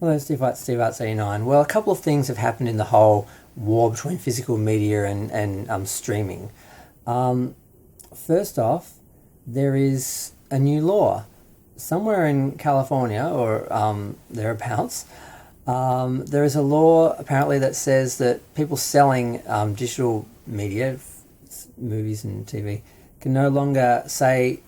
Hello, Steve Arts 89. Well, a couple of things have happened in the whole war between physical media and streaming. Um, First off, there is a new law somewhere in California or thereabouts. There is a law apparently that says that people selling digital media, movies and TV, can no longer say,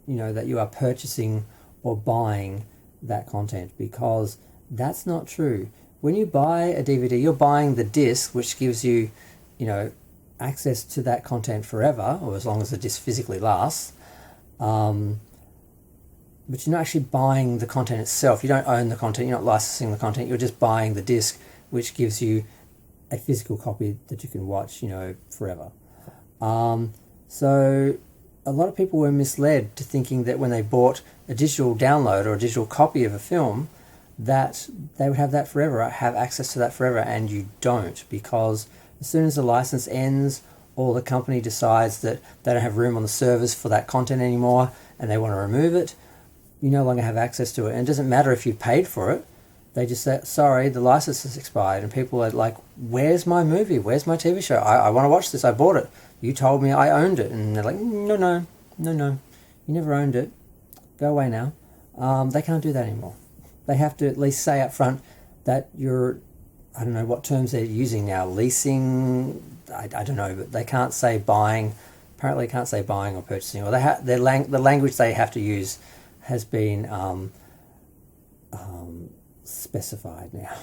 that you are purchasing or buying that content because that's not true. When you buy a DVD, you're buying the disc, which gives you, you know, access to that content forever, or as long as the disc physically lasts. Um, but you're not actually buying the content itself. You don't own the content. You're not licensing the content. You're just buying the disc, which gives you a physical copy that you can watch, forever. So a lot of people were misled to thinking that when they bought a digital download or a digital copy of a film, that they would have that forever, have access to that forever, and you don't, because as soon as the license ends or the company decides that they don't have room on the servers for that content anymore and they want to remove it, you no longer have access to it. And it doesn't matter if you paid for it. They just say, sorry, the license has expired. And people are like, where's my movie? Where's my TV show? I want to watch this. I bought it. You told me I owned it. And they're like, no. You never owned it. Go away now. They can't do that anymore. They have to at least say up front that you're, I don't know what terms they're using now, leasing, I don't know, but they can't say buying. Apparently they can't say buying or purchasing. Or the language they have to use has been specified now.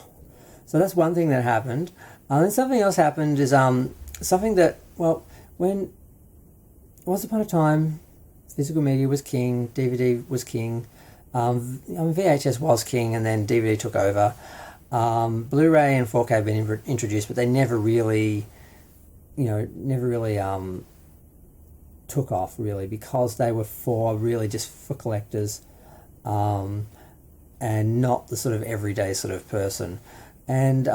So that's one thing that happened. And something else happened is something that, when once upon a time, physical media was king, DVD was king, VHS was king, and then DVD took over. Blu-ray and 4K have been introduced, but they never really, took off really, because they were really just for collectors, and not the sort of everyday sort of person. And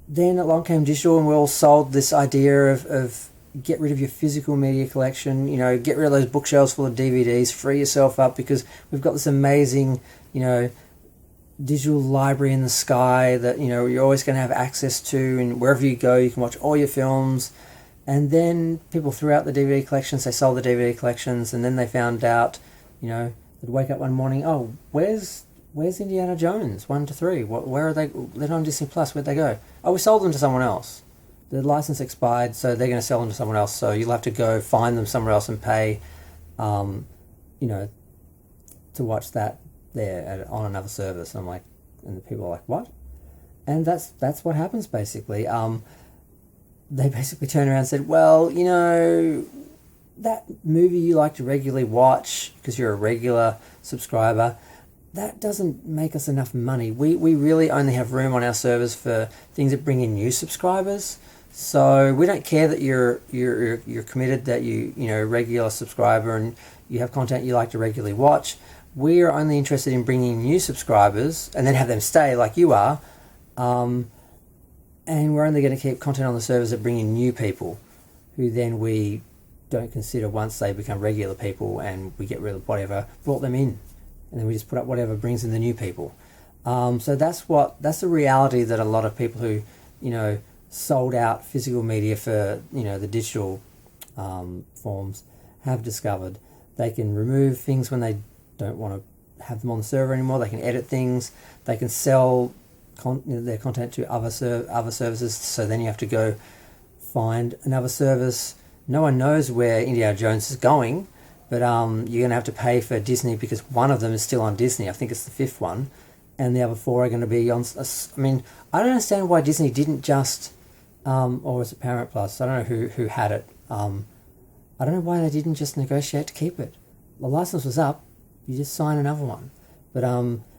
then along came digital, and we all sold this idea of get rid of your physical media collection, get rid of those bookshelves full of DVDs, free yourself up, because we've got this amazing, digital library in the sky that, you're always going to have access to, and wherever you go, you can watch all your films. And then people threw out the DVD collections, they sold the DVD collections, and then they found out, they'd wake up one morning, oh, where's Indiana Jones 1 to 3? Where are they? They're on Disney Plus. Where'd they go? Oh, we sold them to someone else. The license expired, so they're going to sell them to someone else. So you'll have to go find them somewhere else and pay, to watch that there on another service. And I'm like, and the people are like, what? And that's what happens basically. They basically turned around and said, well, that movie you like to regularly watch because you're a regular subscriber, that doesn't make us enough money. We really only have room on our servers for things that bring in new subscribers. So we don't care that you're committed, that you're a regular subscriber and you have content you like to regularly watch. We are only interested in bringing new subscribers and then have them stay like you are. And we're only going to keep content on the servers that bring in new people, who then we don't consider once they become regular people, and we get rid of whatever brought them in, and then we just put up whatever brings in the new people. So that's the reality that a lot of people who sold out physical media for the digital forms have discovered. They can remove things when they don't want to have them on the server anymore. They can edit things. They can sell their content to other services. So then you have to go find another service. No one knows where Indiana Jones is going, but you're going to have to pay for Disney because one of them is still on Disney. I think it's the fifth one, and the other four are going to be on. I mean, I don't understand why Disney didn't just, or was it Paramount Plus? I don't know who had it. I don't know why they didn't just negotiate to keep it. The license was up. You just sign another one, but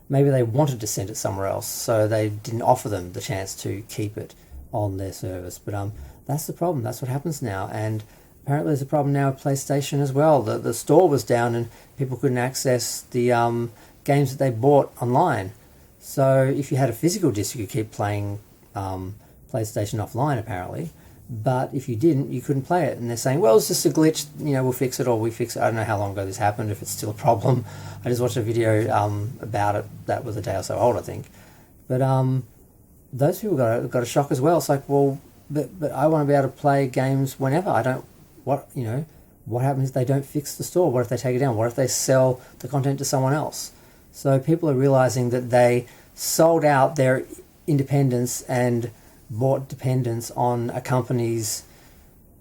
maybe they wanted to send it somewhere else, so they didn't offer them the chance to keep it on their service. But that's the problem. That's what happens now. And apparently there's a problem now with PlayStation as well. The store was down and people couldn't access the games that they bought online. So if you had a physical disc, you could keep playing PlayStation offline, apparently. But if you didn't, you couldn't play it. And they're saying, well, it's just a glitch, we'll fix it, or we fix it. I don't know how long ago this happened, if it's still a problem. I just watched a video about it that was a day or so old, I think. But those people got a shock as well. It's like, well, but I want to be able to play games whenever. What happens if they don't fix the store? What if they take it down? What if they sell the content to someone else? So people are realizing that they sold out their independence and bought dependence on a company's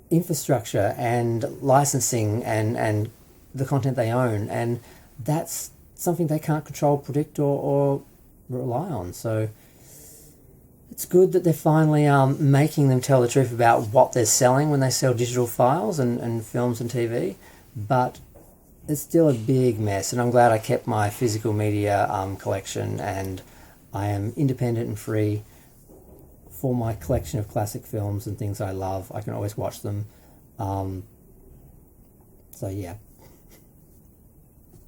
infrastructure and licensing and the content they own, and that's something they can't control, predict, or rely on. So it's good that they're finally making them tell the truth about what they're selling when they sell digital files and films and TV, but it's still a big mess, and I'm glad I kept my physical media collection, and I am independent and free for my collection of classic films and things I love. I can always watch them. So yeah.